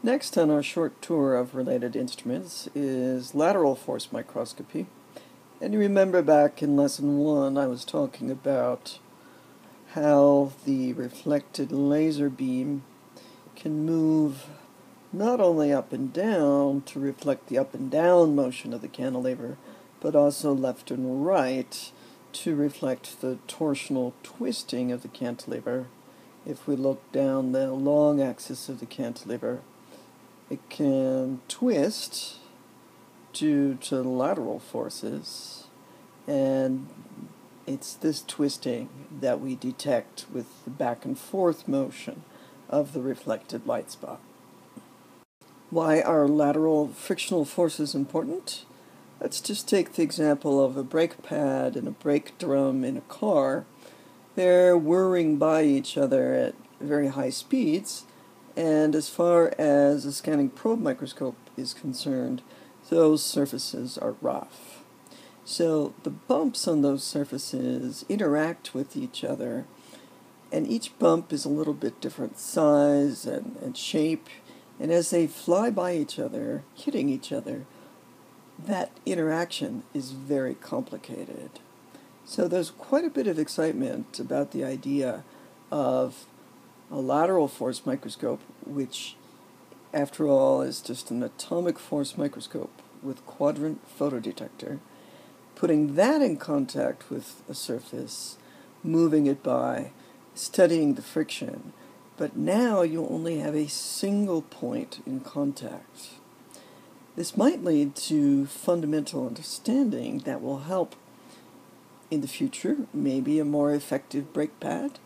Next on our short tour of related instruments is lateral force microscopy. And you remember back in lesson 1 I was talking about how the reflected laser beam can move not only up and down to reflect the up and down motion of the cantilever, but also left and right to reflect the torsional twisting of the cantilever. If we look down the long axis of the cantilever, it can twist due to lateral forces, and it's this twisting that we detect with the back and forth motion of the reflected light spot. Why are lateral frictional forces important? Let's just take the example of a brake pad and a brake drum in a car. They're whirring by each other at very high speeds, and as far as a scanning probe microscope is concerned, those surfaces are rough. So the bumps on those surfaces interact with each other, and each bump is a little bit different size and shape, and as they fly by each other, hitting each other, that interaction is very complicated. So there's quite a bit of excitement about the idea of a lateral force microscope, which after all is just an atomic force microscope with quadrant photodetector, putting that in contact with a surface, moving it by, studying the friction. But now you only have a single point in contact. This might lead to fundamental understanding that will help in the future, maybe a more effective brake pad,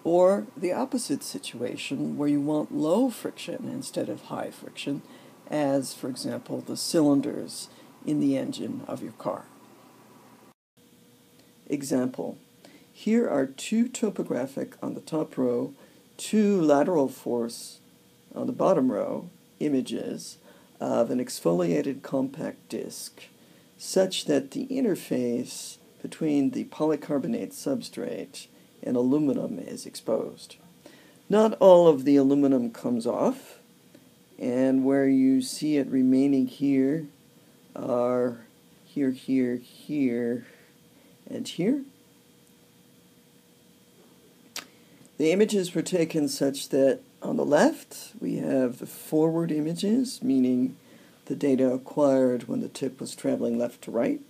or the opposite situation where you want low friction instead of high friction, as, for example, the cylinders in the engine of your car. Example. Here are two topographic on the top row, two lateral force on the bottom row images of an exfoliated compact disc, such that the interface between the polycarbonate substrate and aluminum is exposed. Not all of the aluminum comes off, and where you see it remaining here are here, and here. The images were taken such that on the left we have the forward images, meaning the data acquired when the tip was traveling left to right,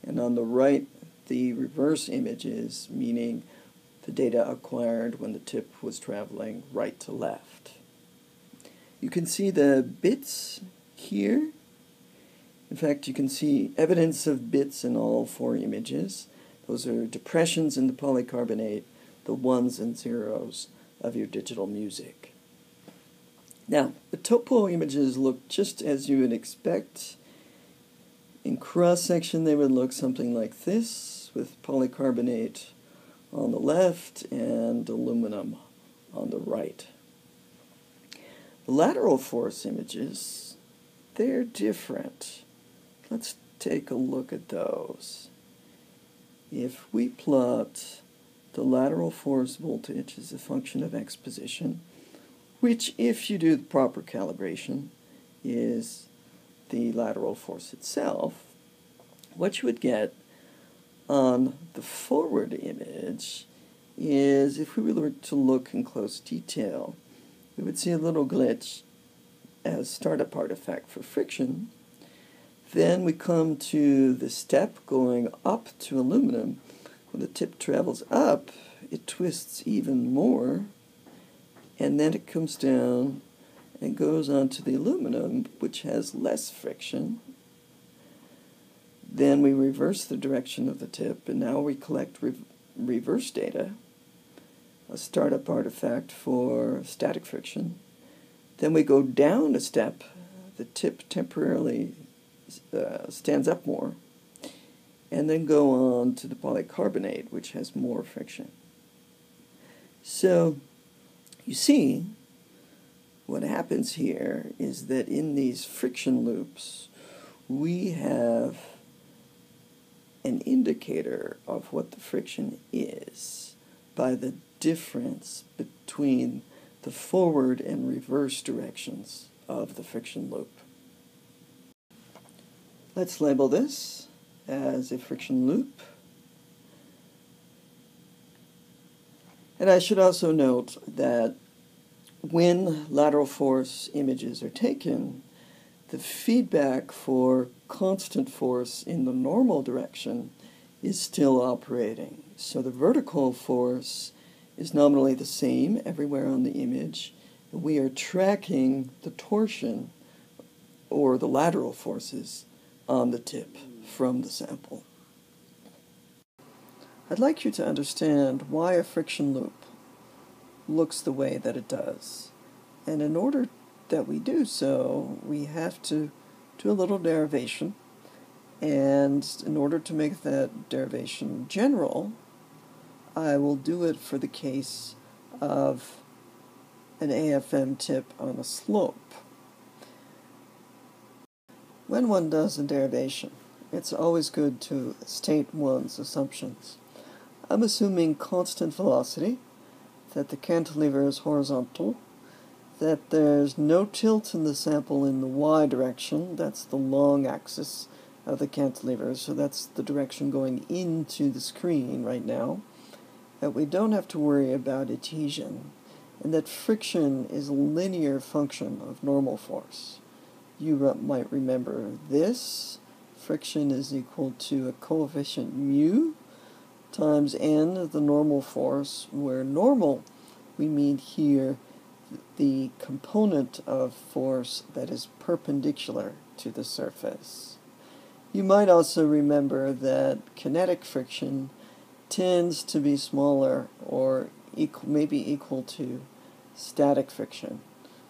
and on the right the reverse images, meaning the data acquired when the tip was traveling right to left. You can see the bits here. In fact, you can see evidence of bits in all four images. Those are depressions in the polycarbonate, the ones and zeros of your digital music. Now, the topo images look just as you would expect. In cross-section, they would look something like this, with polycarbonate on the left and aluminum on the right. The lateral force images, they're different. Let's take a look at those. If we plot the lateral force voltage as a function of x position, which, if you do the proper calibration, is the lateral force itself, what you would get on the forward image is, if we were to look in close detail, we would see a little glitch as startup artifact for friction. Then we come to the step going up to aluminum. When the tip travels up, it twists even more, and then it comes down and goes on to the aluminum, which has less friction. Then we reverse the direction of the tip, and now we collect reverse data, a startup artifact for static friction. Then we go down a step, the tip temporarily stands up more, and then go on to the polycarbonate, which has more friction. So, you see, what happens here is that in these friction loops, we have an indicator of what the friction is by the difference between the forward and reverse directions of the friction loop. Let's label this as a friction loop. And I should also note that when lateral force images are taken, the feedback for constant force in the normal direction is still operating. So the vertical force is nominally the same everywhere on the image, and we are tracking the torsion or the lateral forces on the tip from the sample. I'd like you to understand why a friction loop looks the way that it does. And in order that we do so, we have to do a little derivation. And in order to make that derivation general, I will do it for the case of an AFM tip on a slope. When one does a derivation, it's always good to state one's assumptions. I'm assuming constant velocity, that the cantilever is horizontal, that there's no tilt in the sample in the y direction, that's the long axis of the cantilever, so that's the direction going into the screen right now, that we don't have to worry about adhesion, and that friction is a linear function of normal force. You might remember this. Friction is equal to a coefficient mu times n, the normal force, where normal, we mean here the component of force that is perpendicular to the surface. You might also remember that kinetic friction tends to be smaller or maybe equal to static friction,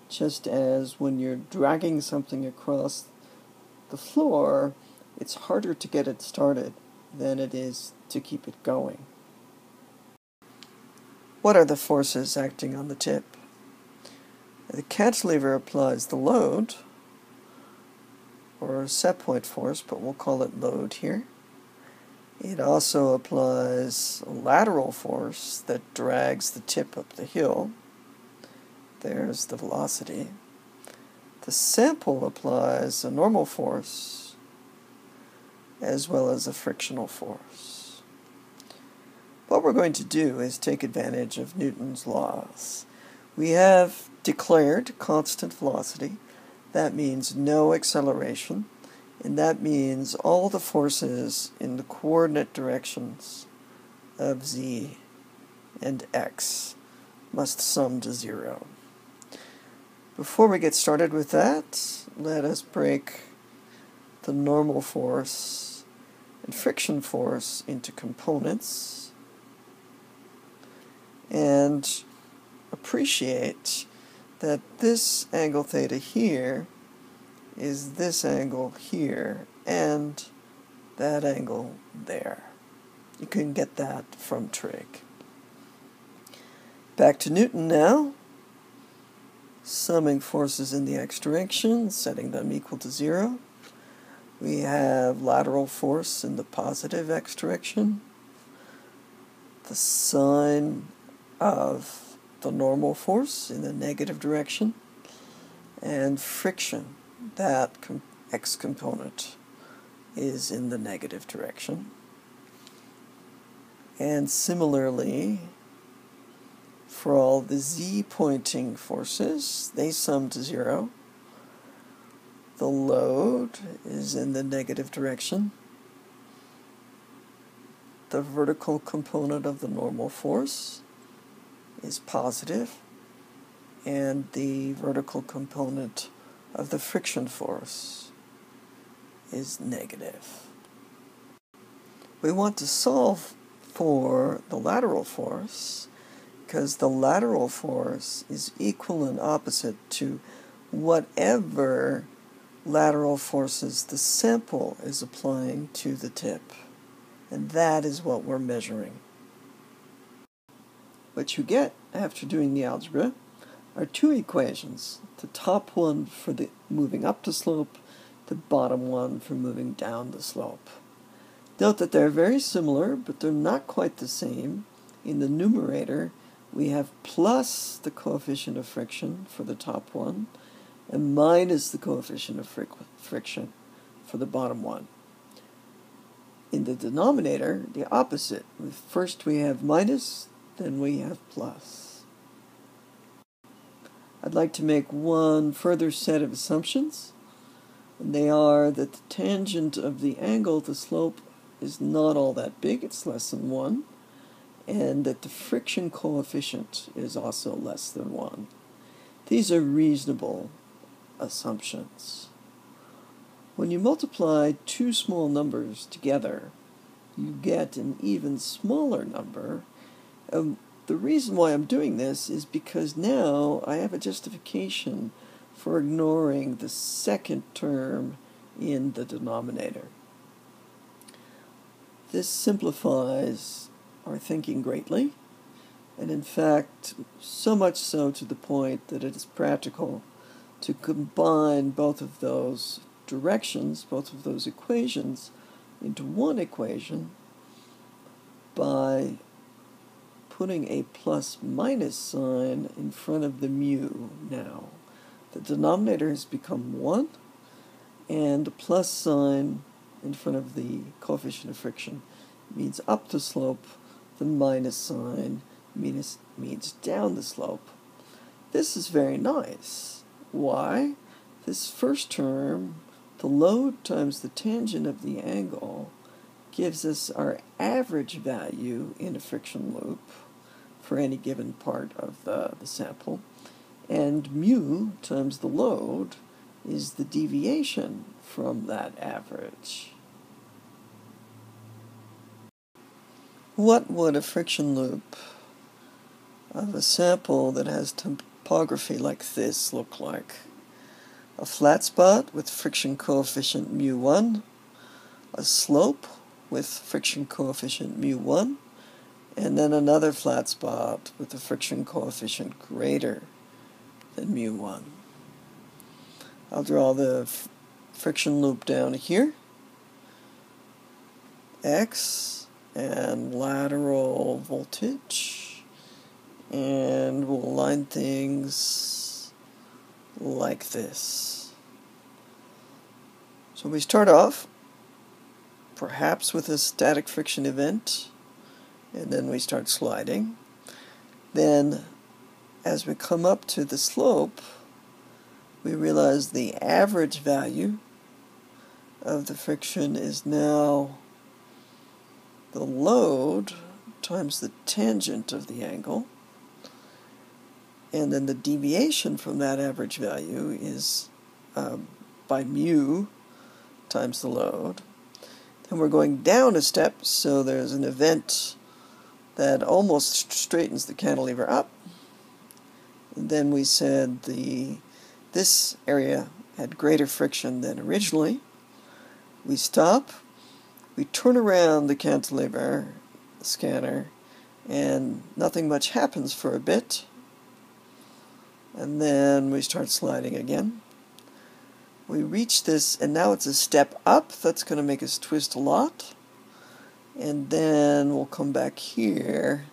just as when you're dragging something across the floor, it's harder to get it started than it is to keep it going. What are the forces acting on the tip? The cantilever applies the load, or set point force, but we'll call it load here. It also applies a lateral force that drags the tip up the hill. There's the velocity. The sample applies a normal force as well as a frictional force. What we're going to do is take advantage of Newton's laws. We have declared constant velocity. That means no acceleration, and that means all the forces in the coordinate directions of z and x must sum to 0. Before we get started with that, let us break the normal force and friction force into components and appreciate that this angle theta here is this angle here and that angle there. You can get that from trig. Back to Newton now. Summing forces in the x direction, setting them equal to 0. We have lateral force in the positive x direction, the sine of the normal force in the negative direction, and friction, that x component, is in the negative direction. And similarly, for all the z-pointing forces, they sum to 0. The load is in the negative direction. The vertical component of the normal force is positive, and the vertical component of the friction force is negative. We want to solve for the lateral force, because the lateral force is equal and opposite to whatever lateral forces the sample is applying to the tip. And that is what we're measuring. What you get after doing the algebra are two equations. The top one for the moving up the slope, the bottom one for moving down the slope. Note that they're very similar, but they're not quite the same. In the numerator, we have plus the coefficient of friction for the top one, and minus the coefficient of friction for the bottom one. In the denominator, the opposite. First we have minus, then we have plus. I'd like to make one further set of assumptions, and they are that the tangent of the angle, the slope, is not all that big, it's less than 1, and that the friction coefficient is also less than 1. These are reasonable assumptions. When you multiply two small numbers together, you get an even smaller number. The reason why I'm doing this is because now I have a justification for ignoring the second term in the denominator. This simplifies our thinking greatly, and in fact, so much so to the point that it is practical to combine both of those directions, both of those equations, into one equation by putting a plus-minus sign in front of the mu now. The denominator has become 1, and the plus sign in front of the coefficient of friction means up the slope, the minus sign means down the slope. This is very nice. Why? This first term, the load times the tangent of the angle, gives us our average value in a friction loop for any given part of the sample, and mu times the load is the deviation from that average. What would a friction loop of a sample that has topography like this look like? A flat spot with friction coefficient mu1, a slope with friction coefficient mu1, and then another flat spot with a friction coefficient greater than mu1. I'll draw the friction loop down here, x, and lateral voltage, and we'll line things like this. So we start off perhaps with a static friction event, and then we start sliding. Then as we come up to the slope, we realize the average value of the friction is now the load times the tangent of the angle, and then the deviation from that average value is by mu times the load. Then we're going down a step, so there's an event that almost straightens the cantilever up. And then we said this area had greater friction than originally. We stop, we turn around the cantilever, the scanner, and nothing much happens for a bit. And then we start sliding again. We reach this, and now it's a step up. That's going to make us twist a lot. And then we'll come back here,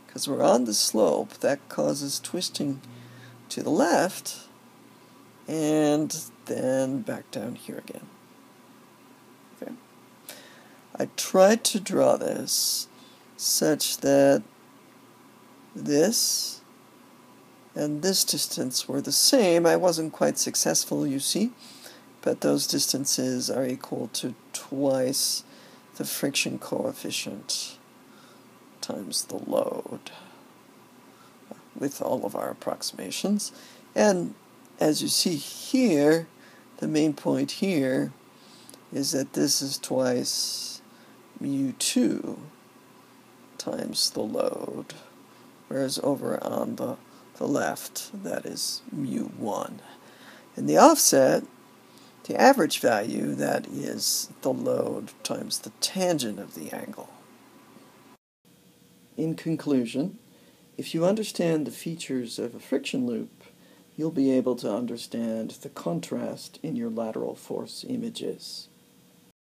because we're on the slope. That causes twisting to the left, and then back down here again. Okay. I tried to draw this such that this and this distance were the same. I wasn't quite successful, you see, but those distances are equal to twice the friction coefficient times the load with all of our approximations. And as you see here, the main point here is that this is twice mu2 times the load, whereas over on the left, that is mu1. And the offset, the average value, that is the load times the tangent of the angle. In conclusion, if you understand the features of a friction loop, you'll be able to understand the contrast in your lateral force images.